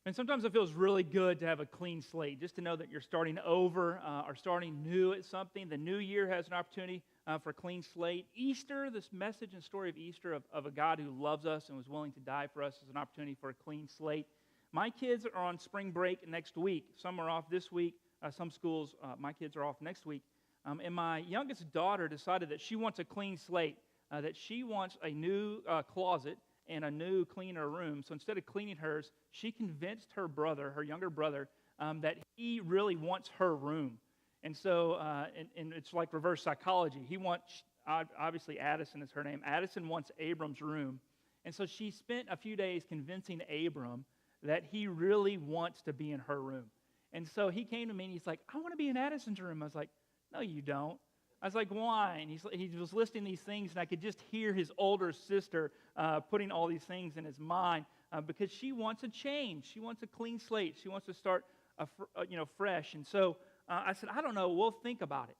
And sometimes it feels really good to have a clean slate, just to know that you're starting over or starting new at something. The new year has an opportunity for a clean slate. Easter, this message and story of Easter of a God who loves us and was willing to die for us, is an opportunity for a clean slate. My kids are on spring break next week. Some are off this week. Some schools, my kids are off next week. And my youngest daughter decided that she wants a clean slate, that she wants a new closet and a new cleaner room. So instead of cleaning hers, she convinced her brother, her younger brother, that he really wants her room. And so, and it's like reverse psychology. He wants, obviously Addison is her name. Addison wants Abram's room. And so she spent a few days convincing Abram that he really wants to be in her room. And so he came to me and he's like, I want to be in Addison's room. I was like, no, you don't. I was like, why? And he was listing these things, and I could just hear his older sister putting all these things in his mind because she wants a change. She wants a clean slate. She wants to start fresh. And so I said, I don't know. We'll think about it.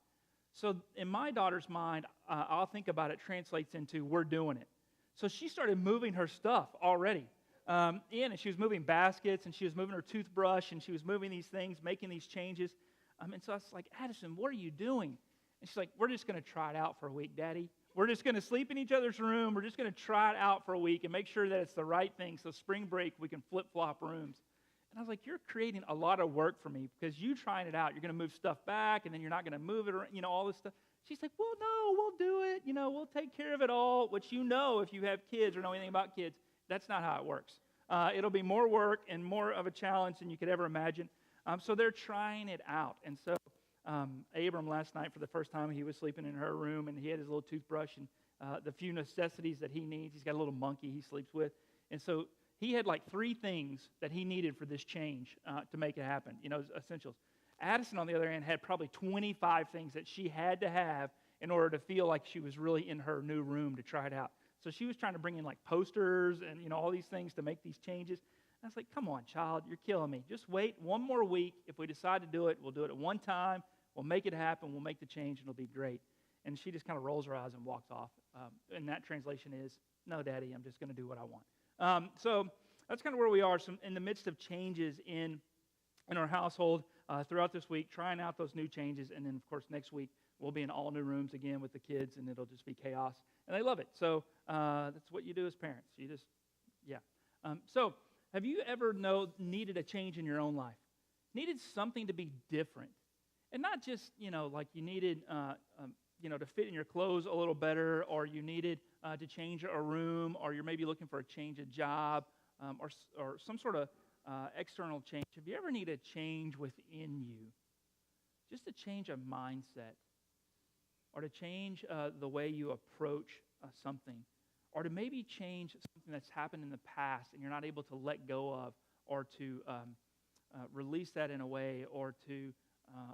So in my daughter's mind, I'll think about it translates into we're doing it. So she started moving her stuff already. And she was moving baskets, and she was moving her toothbrush, and she was moving these things, making these changes. And so I was like, Addison, what are you doing? And she's like, we're just going to try it out for a week, Daddy. We're just going to sleep in each other's room. We're just going to try it out for a week and make sure that it's the right thing. So spring break, we can flip-flop rooms. And I was like, you're creating a lot of work for me because you trying it out. You're going to move stuff back, and then you're not going to move it, all this stuff. She's like, well, no, we'll do it. We'll take care of it all, which if you have kids or know anything about kids, that's not how it works. It'll be more work and more of a challenge than you could ever imagine. So they're trying it out. And so Abram last night, for the first time, he was sleeping in her room, and he had his little toothbrush and the few necessities that he needs. He's got a little monkey he sleeps with. And so he had like 3 things that he needed for this change to make it happen, essentials. Addison, on the other hand, had probably 25 things that she had to have in order to feel like she was really in her new room to try it out. So she was trying to bring in like posters and, all these things to make these changes. I was like, come on, child, you're killing me. Just wait one more week. If we decide to do it, we'll do it at one time. We'll make it happen. We'll make the change, and it'll be great. And she just kind of rolls her eyes and walks off. And that translation is, no, Daddy, I'm just going to do what I want. So that's kind of where we are, in the midst of changes in our household throughout this week, trying out those new changes. And then, of course, next week, we'll be in all new rooms again with the kids, and it'll just be chaos. And they love it. So that's what you do as parents. You just, so have you ever needed a change in your own life? Needed something to be different? And not just, like you needed, to fit in your clothes a little better, or you needed to change a room, or you're maybe looking for a change of job, or some sort of external change. Have you ever needed a change within you? Just a change of mindset, or to change the way you approach something, or to maybe change something that's happened in the past and you're not able to let go of, or to release that in a way, or to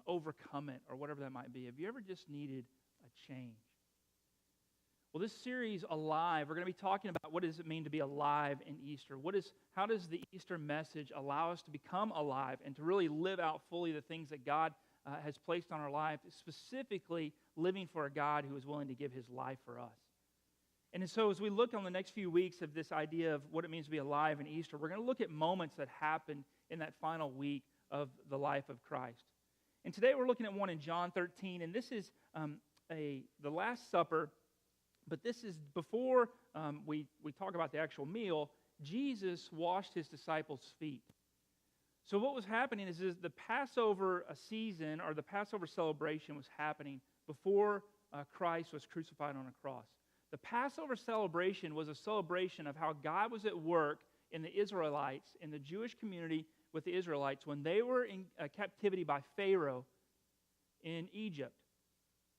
overcome it, or whatever that might be. Have you ever just needed a change? Well, this series, Alive, we're going to be talking about what does it mean to be alive in Easter. How does the Easter message allow us to become alive and to really live out fully the things that God has placed on our life, specifically living for a God who is willing to give his life for us. And so as we look on the next few weeks of this idea of what it means to be alive in Easter, we're going to look at moments that happened in that final week of the life of Christ. And today we're looking at one in John 13, and this is the Last Supper, but this is before we talk about the actual meal. Jesus washed his disciples' feet. So what was happening is the Passover season, or the Passover celebration, was happening before Christ was crucified on a cross. The Passover celebration was a celebration of how God was at work in the Israelites, in the Jewish community with the Israelites, when they were in captivity by Pharaoh in Egypt.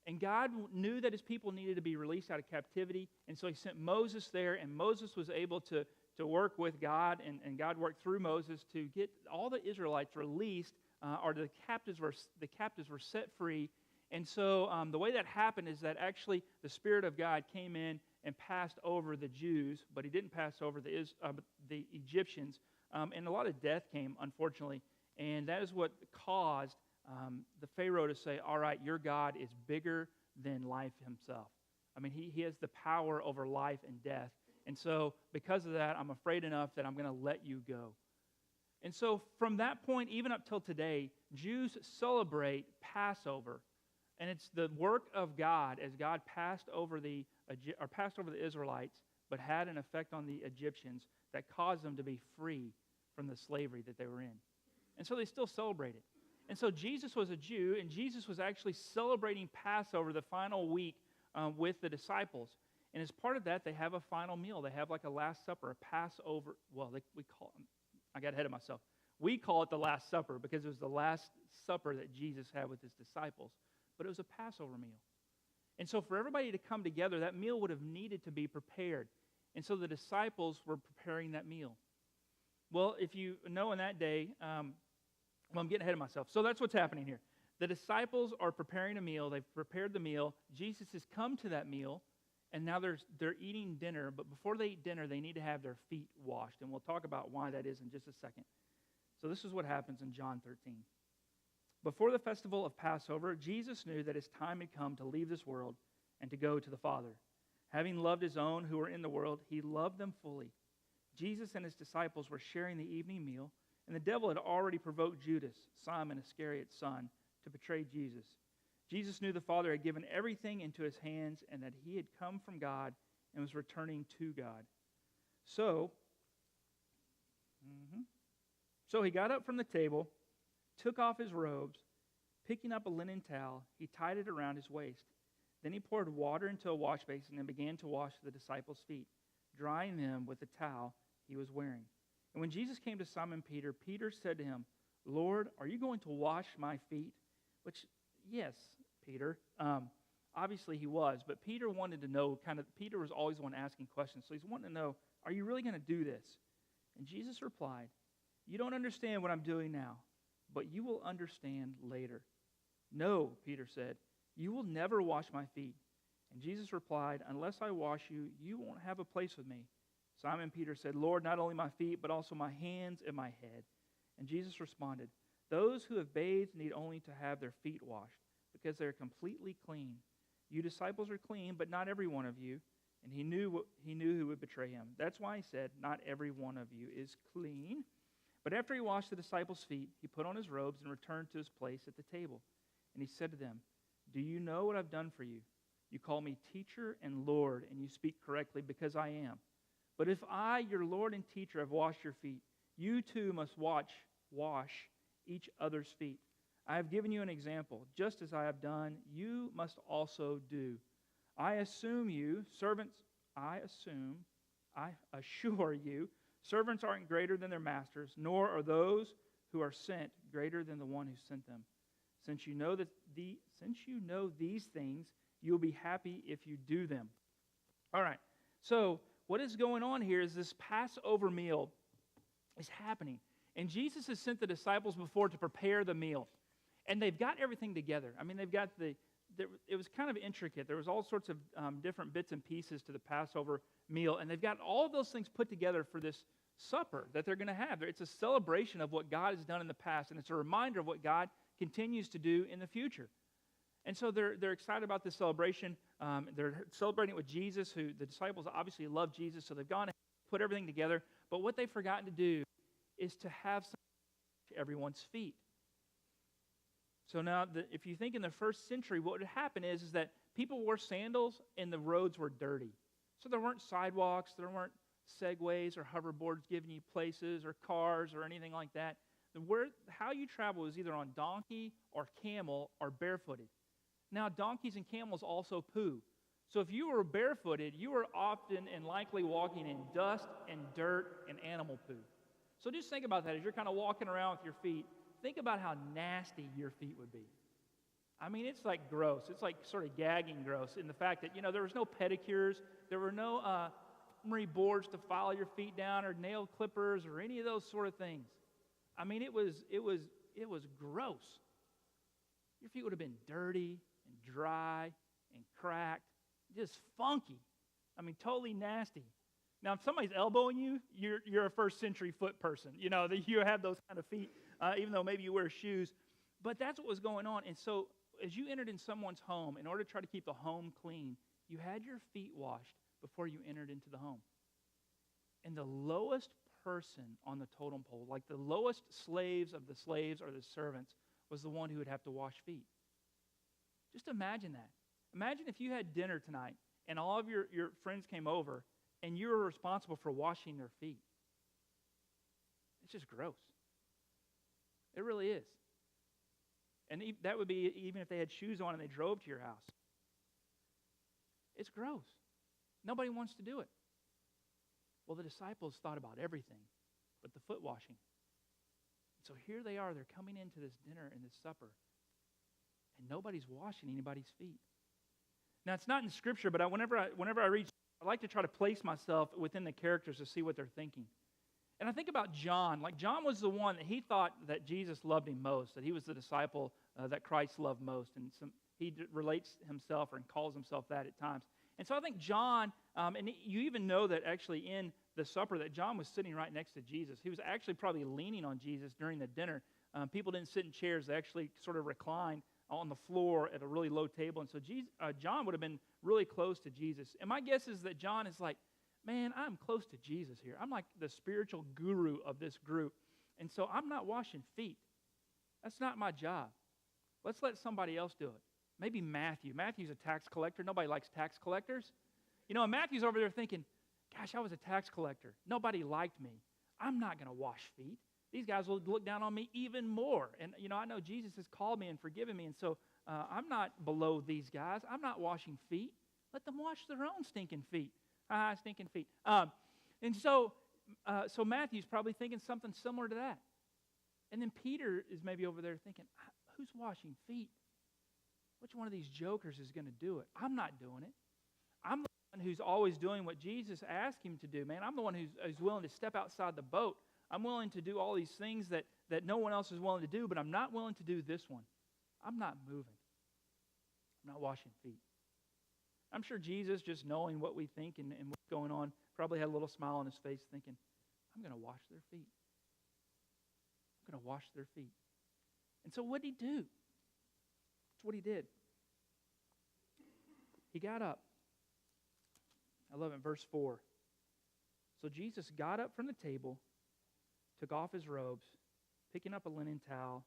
And God knew that his people needed to be released out of captivity, and so he sent Moses there, and Moses was able to work with God, and God worked through Moses to get all the Israelites released, or the captives were set free. And so the way that happened is that actually the Spirit of God came in and passed over the Jews, but he didn't pass over the Egyptians. And a lot of death came, unfortunately. And that is what caused the Pharaoh to say, all right, your God is bigger than life himself. I mean, he has the power over life and death. And so because of that, I'm afraid enough that I'm going to let you go. And so from that point, even up till today, Jews celebrate Passover. And it's the work of God as God passed over the Israelites, but had an effect on the Egyptians that caused them to be free from the slavery that they were in. And so they still celebrate it. And so Jesus was a Jew, and Jesus was actually celebrating Passover the final week with the disciples. And as part of that, they have a final meal. They have like a Last Supper, a Passover. Well, we call it, I got ahead of myself. We call it the Last Supper because it was the Last Supper that Jesus had with his disciples. But it was a Passover meal. And so for everybody to come together, that meal would have needed to be prepared. And so the disciples were preparing that meal. Well, if you know in that day, I'm getting ahead of myself. So that's what's happening here. The disciples are preparing a meal. They've prepared the meal. Jesus has come to that meal, and now they're eating dinner. But before they eat dinner, they need to have their feet washed. And we'll talk about why that is in just a second. So this is what happens in John 13. Before the festival of Passover, Jesus knew that his time had come to leave this world and to go to the Father. Having loved his own who were in the world, he loved them fully. Jesus and his disciples were sharing the evening meal, and the devil had already provoked Judas, Simon Iscariot's son, to betray Jesus. Jesus knew the Father had given everything into his hands and that he had come from God and was returning to God. So he got up from the table, took off his robes, picking up a linen towel, he tied it around his waist. Then he poured water into a wash basin and began to wash the disciples' feet, drying them with the towel he was wearing. And when Jesus came to Simon Peter, Peter said to him, "Lord, are you going to wash my feet?" Which, yes, Peter. Obviously he was, but Peter wanted to know, Peter was always the one asking questions, so he's wanting to know, are you really going to do this? And Jesus replied, "You don't understand what I'm doing now, but you will understand later." "No," Peter said, "you will never wash my feet." And Jesus replied, "Unless I wash you, you won't have a place with me." Simon Peter said, "Lord, not only my feet, but also my hands and my head." And Jesus responded, "Those who have bathed need only to have their feet washed, because they are completely clean. You disciples are clean, but not every one of you." And he knew who would betray him. That's why he said, "Not every one of you is clean." But after he washed the disciples' feet, he put on his robes and returned to his place at the table. And he said to them, "Do you know what I've done for you? You call me teacher and Lord, and you speak correctly because I am. But if I, your Lord and teacher, have washed your feet, you too must wash each other's feet. I have given you an example. Just as I have done, you must also do. I assure you, servants aren't greater than their masters, nor are those who are sent greater than the one who sent them. Since you know these things, you'll be happy if you do them." All right. So what is going on here is this Passover meal is happening. And Jesus has sent the disciples before to prepare the meal. And they've got everything together. I mean, they've got it was kind of intricate. There was all sorts of different bits and pieces to the Passover meal. And they've got all of those things put together for this supper that they're going to have. It's a celebration of what God has done in the past. And it's a reminder of what God continues to do in the future. And so they're excited about this celebration. They're celebrating it with Jesus, who the disciples obviously love Jesus. So they've gone and put everything together. But what they've forgotten to do is to have some everyone's feet. So now, if you think in the first century, what would happen is that people wore sandals and the roads were dirty. So there weren't sidewalks, there weren't segways or hoverboards giving you places or cars or anything like that. How you travel is either on donkey or camel or barefooted. Now, donkeys and camels also poo. So if you were barefooted, you were often and likely walking in dust and dirt and animal poo. So just think about that as you're kind of walking around with your feet. Think about how nasty your feet would be. I mean, it's like gross. It's like sort of gagging gross in the fact that, there was no pedicures. There were no memory boards to file your feet down or nail clippers or any of those sort of things. I mean, it was gross. Your feet would have been dirty and dry and cracked, just funky. I mean, totally nasty. Now, if somebody's elbowing you, you're a first century foot person. You have those kind of feet, even though maybe you wear shoes. But that's what was going on. And so as you entered in someone's home, in order to try to keep the home clean, you had your feet washed before you entered into the home. And the lowest person on the totem pole, like the lowest slaves of the slaves or the servants, was the one who would have to wash feet. Just imagine that. Imagine if you had dinner tonight and all of your friends came over and you were responsible for washing their feet. It's just gross. It really is. And that would be even if they had shoes on and they drove to your house. It's gross. Nobody wants to do it. Well, the disciples thought about everything but the foot washing. So here they are. They're coming into this dinner and this supper, and nobody's washing anybody's feet. Now, it's not in Scripture, but whenever I read, I like to try to place myself within the characters to see what they're thinking. And I think about John. Like, John was the one that he thought that Jesus loved him most, that he was the disciple that Christ loved most. And he relates himself and calls himself that at times. And so I think John, and you even know that actually in the supper that John was sitting right next to Jesus. He was actually probably leaning on Jesus during the dinner. People didn't sit in chairs. They actually sort of reclined on the floor at a really low table. And so John would have been really close to Jesus. And my guess is that John is like, man, I'm close to Jesus here. I'm like the spiritual guru of this group. And so I'm not washing feet. That's not my job. Let's let somebody else do it. Maybe Matthew. Matthew's a tax collector. Nobody likes tax collectors. You know, and Matthew's over there thinking, gosh, I was a tax collector. Nobody liked me. I'm not going to wash feet. These guys will look down on me even more. And, you know, I know Jesus has called me and forgiven me. And so I'm not below these guys. I'm not washing feet. Let them wash their own stinking feet. Stinking feet. And so Matthew's probably thinking something similar to that. And then Peter is maybe over there thinking, who's washing feet? Which one of these jokers is going to do it? I'm not doing it. I'm the one who's always doing what Jesus asked him to do, man. I'm the one who's willing to step outside the boat. I'm willing to do all these things that no one else is willing to do, but I'm not willing to do this one. I'm not moving. I'm not washing feet. I'm sure Jesus, just knowing what we think and what's going on, probably had a little smile on his face thinking, I'm going to wash their feet. I'm going to wash their feet. And so what did he do? That's what he did. He got up. I love it, verse 4. So Jesus got up from the table, took off his robes, picking up a linen towel,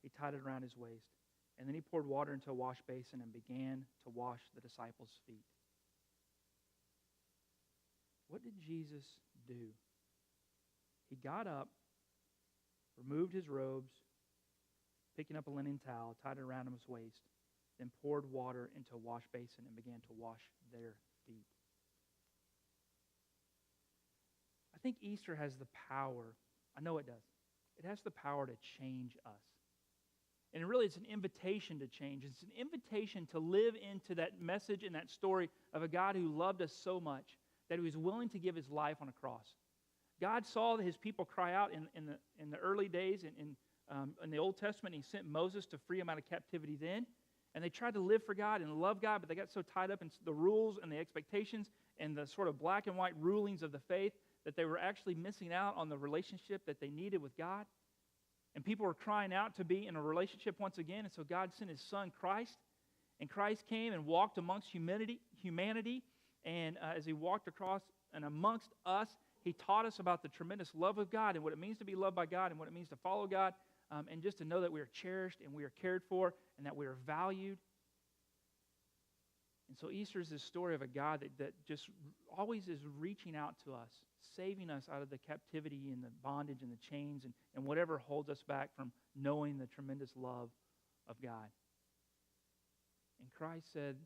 he tied it around his waist. And then he poured water into a wash basin and began to wash the disciples' feet. What did Jesus do? He got up, removed his robes, picking up a linen towel, tied it around his waist, then poured water into a wash basin and began to wash their feet. I think Easter has the power, I know it does, it has the power to change us. And really, it's an invitation to change. It's an invitation to live into that message and that story of a God who loved us so much that he was willing to give his life on a cross. God saw his people cry out in the early days in the Old Testament. He sent Moses to free them out of captivity then. And they tried to live for God and love God, but they got so tied up in the rules and the expectations and the sort of black and white rulings of the faith that they were actually missing out on the relationship that they needed with God. And people were crying out to be in a relationship once again. And so God sent his son, Christ. And Christ came and walked amongst humanity. And as he walked across and amongst us, he taught us about the tremendous love of God and what it means to be loved by God and what it means to follow God. And just to know that we are cherished and we are cared for and that we are valued. And so Easter is this story of a God that just always is reaching out to us, saving us out of the captivity and the bondage and the chains and whatever holds us back from knowing the tremendous love of God. And Christ said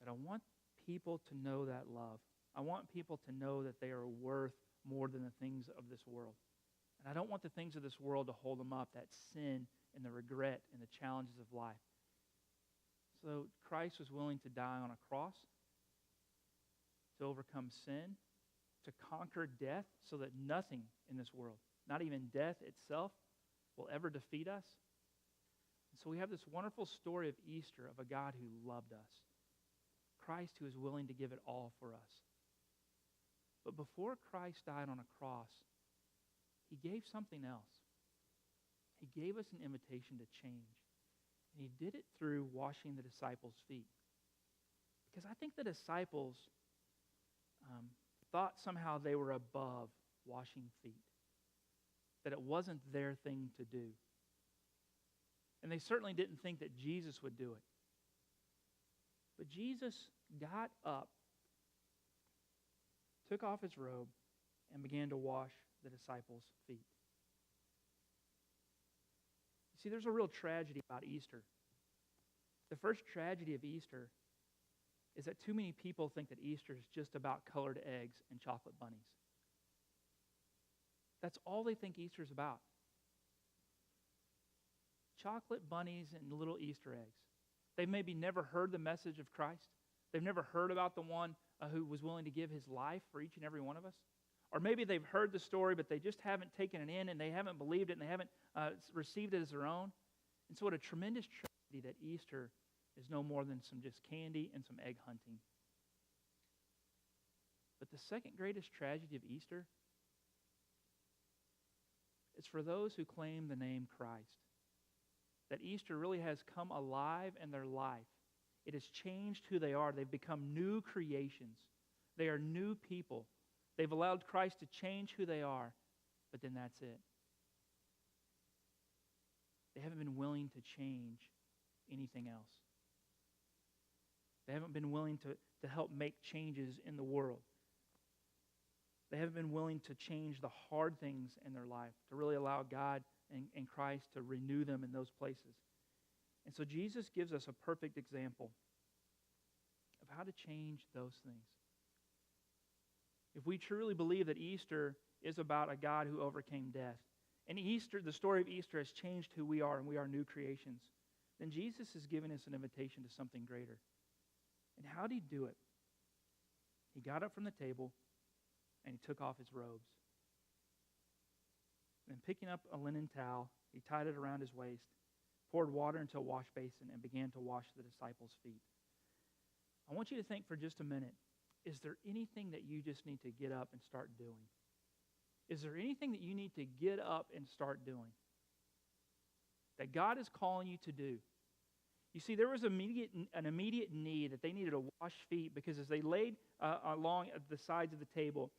that I want people to know that love. I want people to know that they are worth more than the things of this world. And I don't want the things of this world to hold them up, that sin and the regret and the challenges of life. So Christ was willing to die on a cross to overcome sin, to conquer death so that nothing in this world, not even death itself, will ever defeat us. And so we have this wonderful story of Easter of a God who loved us. Christ who is willing to give it all for us. But before Christ died on a cross, he gave something else. He gave us an invitation to change. And he did it through washing the disciples' feet. Because I think the disciples thought somehow they were above washing feet, that it wasn't their thing to do. And they certainly didn't think that Jesus would do it. But Jesus got up, took off his robe, and began to wash the disciples' feet. You see, there's a real tragedy about Easter. The first tragedy of Easter is that too many people think that Easter is just about colored eggs and chocolate bunnies. That's all they think Easter is about. Chocolate bunnies and little Easter eggs. They've maybe never heard the message of Christ. They've never heard about the one who was willing to give his life for each and every one of us. Or maybe they've heard the story, but they just haven't taken it in, and they haven't believed it, and they haven't received it as their own. And so what a tremendous tragedy that Easter is no more than some just candy and some egg hunting. But the second greatest tragedy of Easter is for those who claim the name Christ. That Easter really has come alive in their life. It has changed who they are. They've become new creations. They are new people. They've allowed Christ to change who they are, but then that's it. They haven't been willing to change anything else. They haven't been willing to help make changes in the world. They haven't been willing to change the hard things in their life, to really allow God and Christ to renew them in those places. And so Jesus gives us a perfect example of how to change those things. If we truly believe that Easter is about a God who overcame death, and Easter, the story of Easter has changed who we are, and we are new creations, then Jesus has given us an invitation to something greater. And how did he do it? He got up from the table, and he took off his robes. And picking up a linen towel, he tied it around his waist, poured water into a wash basin, and began to wash the disciples' feet. I want you to think for just a minute, is there anything that you just need to get up and start doing? Is there anything that you need to get up and start doing? That God is calling you to do? You see, there was an immediate need that they needed to wash feet because as they laid along at the sides of the table,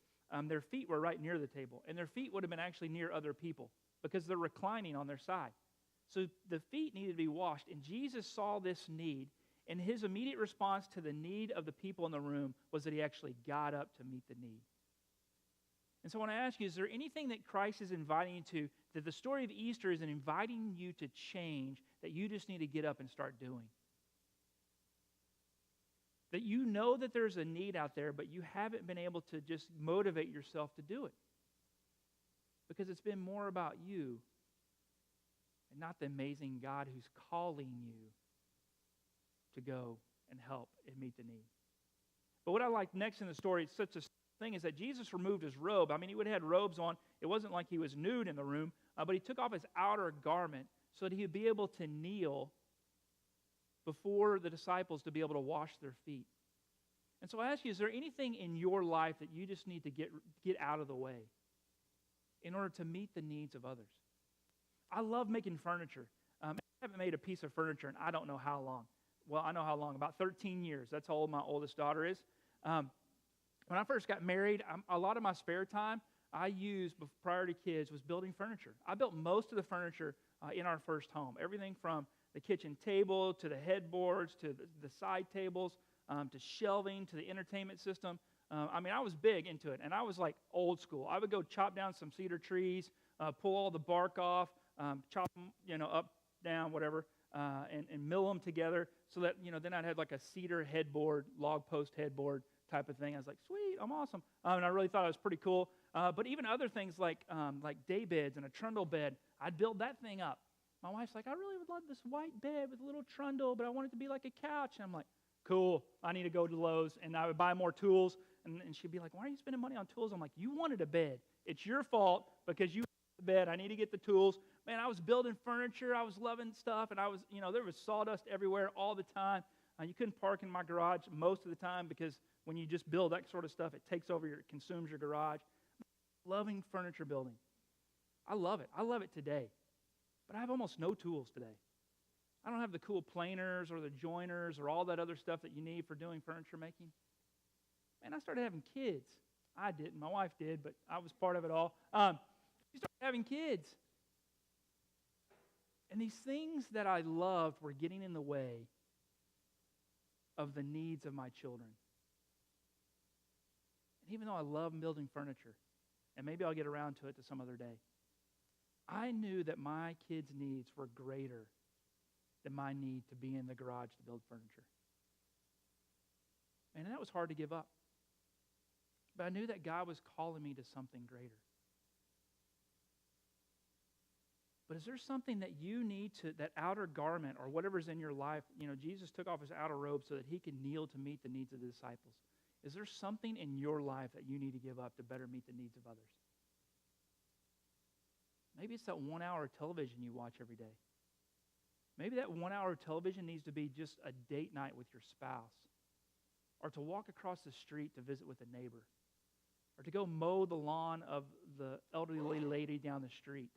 their feet were right near the table. And their feet would have been actually near other people because they're reclining on their side. So the feet needed to be washed. And Jesus saw this need. And his immediate response to the need of the people in the room was that he actually got up to meet the need. And so I want to ask you, is there anything that Christ is inviting you to, that the story of Easter is inviting you to change, that you just need to get up and start doing? That you know that there's a need out there, but you haven't been able to just motivate yourself to do it. Because it's been more about you and not the amazing God who's calling you to go and help and meet the need. But what I like next in the story, it's such a thing, is that Jesus removed his robe. I mean, he would have had robes on. It wasn't like he was nude in the room, but he took off his outer garment so that he would be able to kneel before the disciples to be able to wash their feet. And so I ask you, is there anything in your life that you just need to get out of the way in order to meet the needs of others? I love making furniture. I haven't made a piece of furniture in I don't know how long. Well, I know how long, about 13 years. That's how old my oldest daughter is. When I first got married, a lot of my spare time I used prior to kids was building furniture. I built most of the furniture in our first home. Everything from the kitchen table to the headboards to the side tables to shelving to the entertainment system. I mean, I was big into it, and I was like old school. I would go chop down some cedar trees, pull all the bark off, chop them, up, down, whatever, and mill them together so that, then I'd have like a cedar headboard, log post headboard type of thing. I was like, sweet, I'm awesome. And I really thought it was pretty cool. But even other things like day beds and a trundle bed, I'd build that thing up. My wife's like, I really would love this white bed with a little trundle, but I want it to be like a couch. And I'm like, cool, I need to go to Lowe's. And I would buy more tools. And she'd be like, why are you spending money on tools? I'm like, you wanted a bed. It's your fault because you wanted the bed. I need to get the tools. Man, I was building furniture. I was loving stuff. And I was, there was sawdust everywhere all the time. You couldn't park in my garage most of the time because when you just build that sort of stuff, it consumes your garage. Loving furniture building. I love it. I love it today. But I have almost no tools today. I don't have the cool planers or the joiners or all that other stuff that you need for doing furniture making. Man, I started having kids. I didn't. My wife did, but I was part of it all. She started having kids. And these things that I loved were getting in the way of the needs of my children. And even though I love building furniture, and maybe I'll get around to it to some other day, I knew that my kids' needs were greater than my need to be in the garage to build furniture. And that was hard to give up. But I knew that God was calling me to something greater. But is there something that you need to, that outer garment or whatever's in your life, Jesus took off his outer robe so that he could kneel to meet the needs of the disciples. Is there something in your life that you need to give up to better meet the needs of others? Maybe it's that 1 hour of television you watch every day. Maybe that 1 hour of television needs to be just a date night with your spouse, or to walk across the street to visit with a neighbor, or to go mow the lawn of the elderly lady down the street.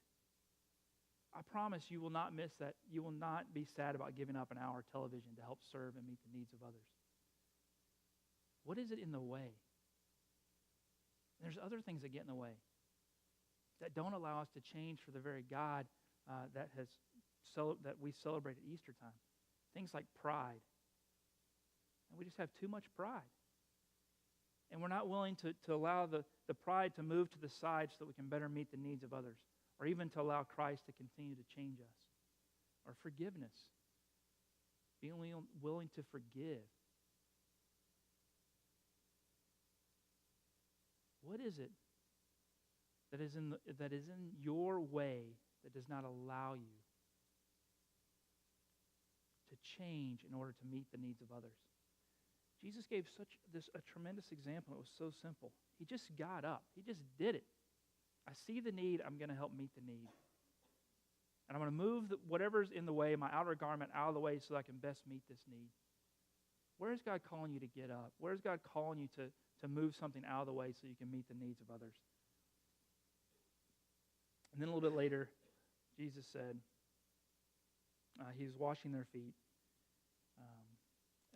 I promise you will not miss that. You will not be sad about giving up an hour of television to help serve and meet the needs of others. What is it in the way? And there's other things that get in the way that don't allow us to change for the very God that we celebrate at Easter time. Things like pride. And we just have too much pride. And we're not willing to allow the pride to move to the side so that we can better meet the needs of others, or even to allow Christ to continue to change us. Or forgiveness. Being willing to forgive. What is it that is in your way that does not allow you to change in order to meet the needs of others? Jesus gave a tremendous example. It was so simple. He just got up. He just did it. I see the need. I'm going to help meet the need. And I'm going to move whatever's in the way, my outer garment, out of the way so that I can best meet this need. Where is God calling you to get up? Where is God calling you to move something out of the way so you can meet the needs of others? And then a little bit later, Jesus said, he was washing their feet.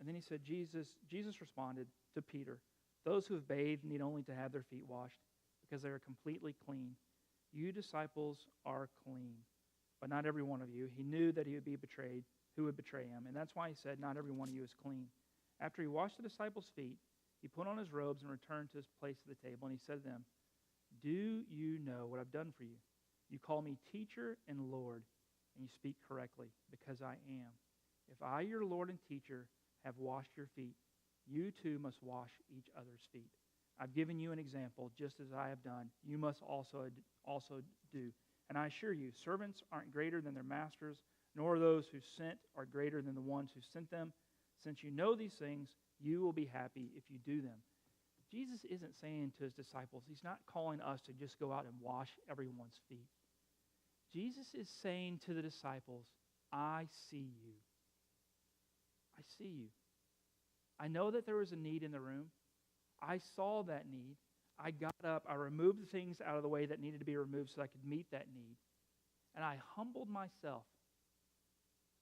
And then he said, Jesus responded to Peter, "Those who have bathed need only to have their feet washed, because they are completely clean. You disciples are clean, but not every one of you." He knew that he would be betrayed, who would betray him. And that's why he said, "Not every one of you is clean." After he washed the disciples' feet, he put on his robes and returned to his place at the table. And he said to them, "Do you know what I've done for you? You call me teacher and Lord, and you speak correctly, because I am. If I, your Lord and teacher, have washed your feet, you too must wash each other's feet. I've given you an example, just as I have done. You must also do. And I assure you, servants aren't greater than their masters, nor those who sent are greater than the ones who sent them. Since you know these things, you will be happy if you do them." Jesus isn't saying to his disciples, he's not calling us to just go out and wash everyone's feet. Jesus is saying to the disciples, "I see you. I see you. I know that there was a need in the room. I saw that need. I got up. I removed the things out of the way that needed to be removed so I could meet that need. And I humbled myself."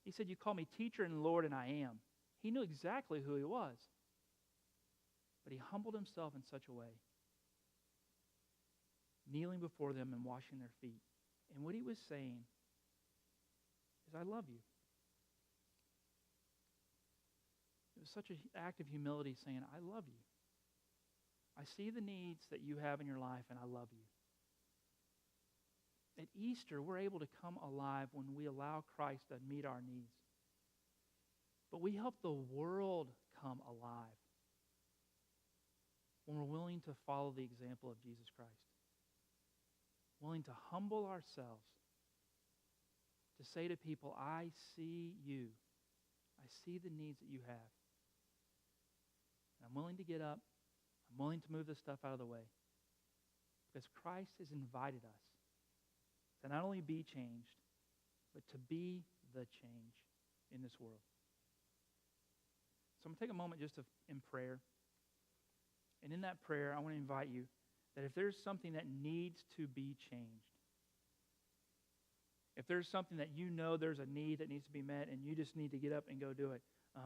He said, "You call me teacher and Lord, and I am." He knew exactly who he was. But he humbled himself in such a way, kneeling before them and washing their feet. And what he was saying is, "I love you." It was such an act of humility, saying, "I love you. I see the needs that you have in your life, and I love you." At Easter, we're able to come alive when we allow Christ to meet our needs. But we help the world come alive when we're willing to follow the example of Jesus Christ. Willing to humble ourselves, to say to people, "I see you. I see the needs that you have. And I'm willing to get up. I'm willing to move this stuff out of the way." Because Christ has invited us to not only be changed, but to be the change in this world. So I'm going to take a moment just in prayer. And in that prayer, I want to invite you that if there's something that needs to be changed, if there's something that you know there's a need that needs to be met and you just need to get up and go do it,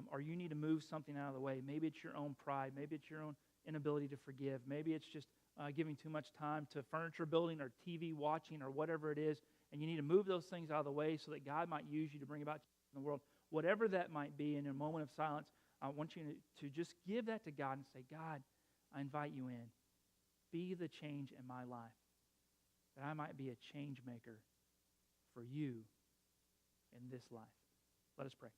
or you need to move something out of the way, maybe it's your own pride, maybe it's your own inability to forgive. Maybe it's just giving too much time to furniture building or TV watching or whatever it is, and you need to move those things out of the way so that God might use you to bring about change in the world. Whatever that might be, in a moment of silence, I want you to just give that to God and say, God, I invite you in. Be the change in my life, that I might be a change maker for you in this life. Let us pray.